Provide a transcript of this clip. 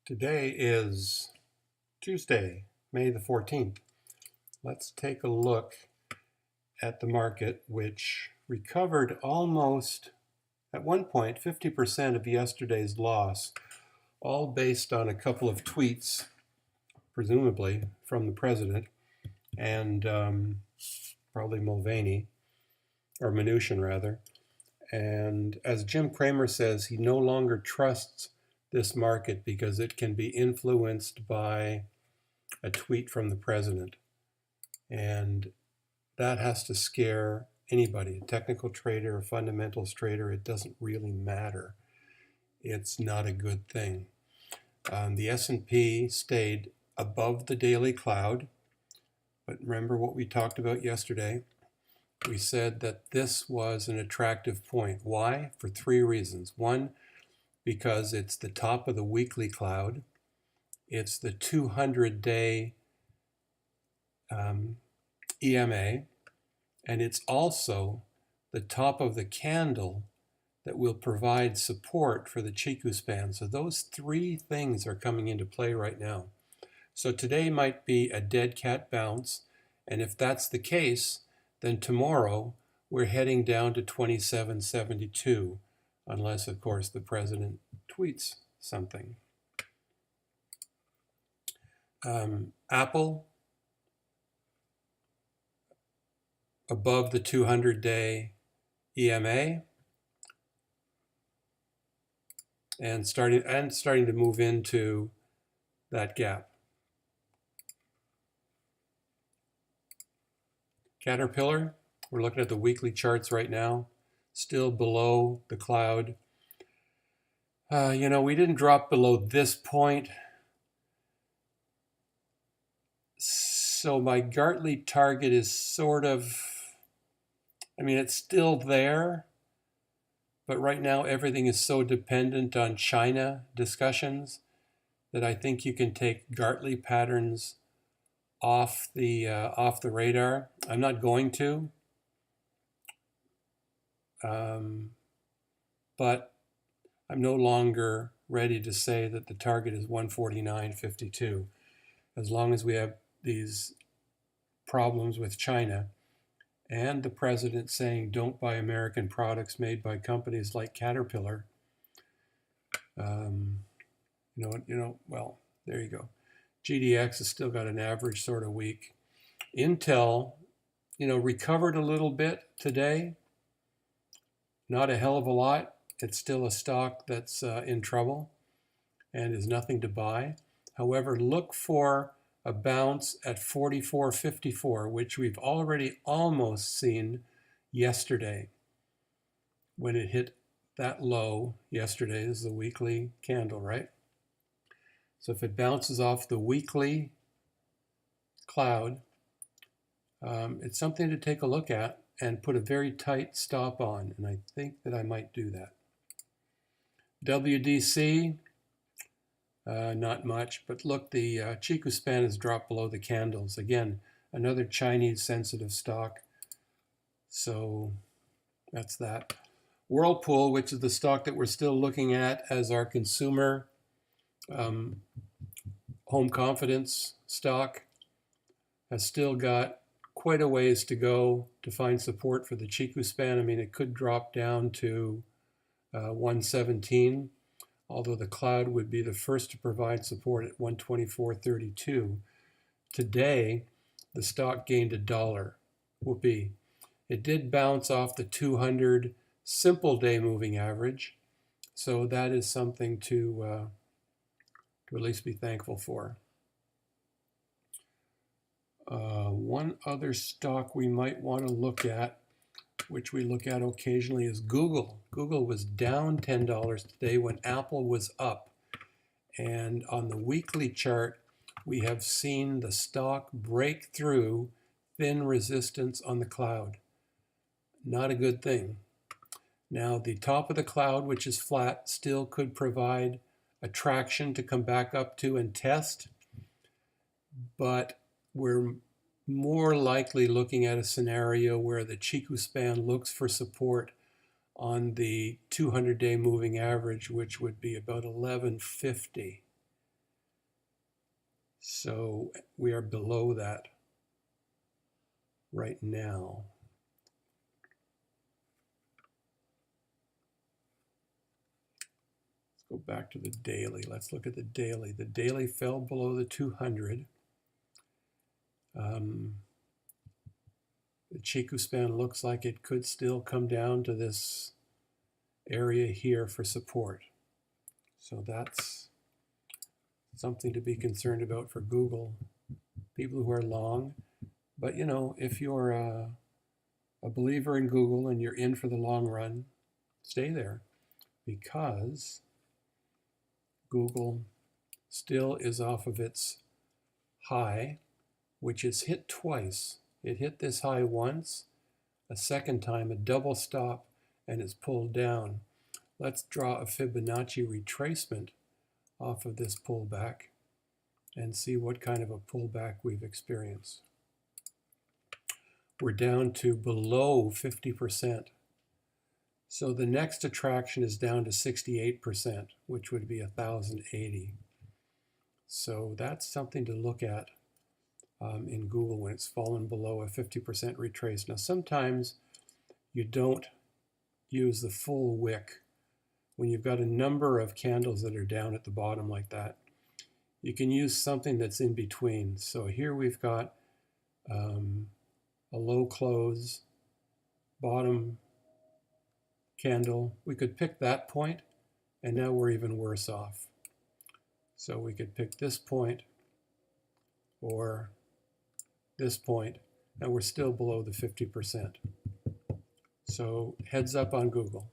Today is Tuesday, May the 14th. Let's take a look at the market, which recovered almost, at one point, 50% of yesterday's loss, all based on a couple of tweets, presumably from the president and probably Mulvaney, or Mnuchin rather. And as Jim Cramer says, he no longer trusts this market because it can be influenced by a tweet from the president. And that has to scare anybody, a technical trader, a fundamentals trader. It doesn't really matter. It's not a good thing. The S&P stayed above the daily cloud. But remember what we talked about yesterday. We said that this was an attractive point. Why? For three reasons. One, because it's the top of the weekly cloud. It's the 200-day EMA, and it's also the top of the candle that will provide support for the Chiku span. So those three things are coming into play right now. So today might be a dead cat bounce, and if that's the case, then tomorrow we're heading down to 2772, unless, of course, the president tweets something. Apple above the 200-day EMA and starting to move into that gap. Caterpillar, we're looking at the weekly charts right now, still below the cloud. We didn't drop below this point. So my Gartley target is sort of, it's still there, but right now everything is so dependent on China discussions that I think you can take Gartley patterns off the radar. I'm not going to, but I'm no longer ready to say that the target is 149.52. As long as we have these problems with China and the president saying don't buy American products made by companies like Caterpillar, well, there you go. GDX has still got an average sort of week. Intel, recovered a little bit today. Not a hell of a lot. It's still a stock that's in trouble and is nothing to buy. However, look for a bounce at 44.54, which we've already almost seen yesterday when it hit that low yesterday. This is the weekly candle, right? So if it bounces off the weekly cloud, it's something to take a look at and put a very tight stop on, and I think that I might do that. WDC, not much, but look, the Chiku span has dropped below the candles. Again, another Chinese sensitive stock. So that's that. Whirlpool, which is the stock that we're still looking at as our consumer home confidence stock, has still got quite a ways to go to find support for the Chiku span. It could drop down to 117. Although the cloud would be the first to provide support at 124.32. Today, the stock gained $1. Whoopee. It did bounce off the 200 simple day moving average, so that is something to at least be thankful for. One other stock we might want to look at, which we look at occasionally, is Google. Google was down $10 today when Apple was up. And on the weekly chart, we have seen the stock break through thin resistance on the cloud. Not a good thing. Now, the top of the cloud, which is flat, still could provide a traction to come back up to and test. But we're more likely looking at a scenario where the Chiku span looks for support on the 200-day moving average, which would be about 1150. So we are below that right now. Let's go back to the daily. Let's look at the daily. The daily fell below the 200. The Chiku span looks like it could still come down to this area here for support. So that's something to be concerned about for Google, people who are long. But you know, if you're a believer in Google and you're in for the long run, stay there, because Google still is off of its high, which is hit twice. It hit this high once, a second time, a double stop, and it's pulled down. Let's draw a Fibonacci retracement off of this pullback and see what kind of a pullback we've experienced. We're down to below 50%. So the next attraction is down to 68%, which would be 1,080. So that's something to look at in Google when it's fallen below a 50% retrace. Now sometimes you don't use the full wick. When you've got a number of candles that are down at the bottom like that, you can use something that's in between. So here we've got a low close, bottom candle. We could pick that point, and now we're even worse off. So we could pick this point or this point, and we're still below the 50%. So heads up on Google.